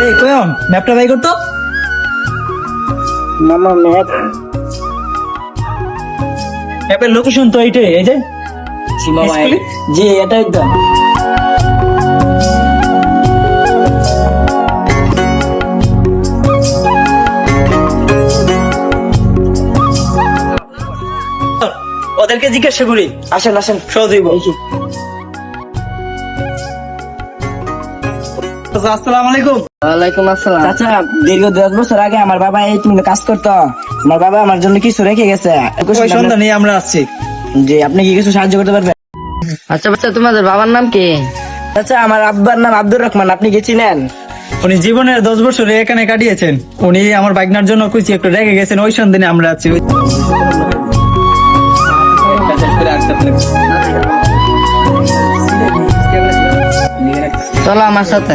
এই কোয়ন ম্যাপটা বাই করতো মামা ম্যাপ ম্যাপের লোকেশন তো এইটাই, এই যে জি মামা Basically? জি এটাই তো। ওদেরকে জিজ্ঞাসা করি। আসেন আসেন সহজ হইব। দেখি। আসসালামু আলাইকুম। ওয়ালাইকুম আসসালাম। চাচা দীর্ঘ 10 বছর আগে আমার বাবা এই তুমি কাজ করতো, আমার বাবা আমার জন্য কিছু রেখে গেছে। ওই সন্ধ্যা নিয়ে আমরা আসছি। জি আপনি কি কিছু সাহায্য করতে পারবেন? আচ্ছা বাচ্চা, তোমাদের বাবার নাম কি? চাচা আমার আব্বার নাম আব্দুর রহমান, আপনি কি চিনেন? উনি জীবনের 10 বছর এখানে কাটিয়েছেন। উনি আমার বাইকনার জন্য কিছু একটু রেখে গেছেন, ওই সন্ধানে আমরা আছি। চলো আমার সাথে।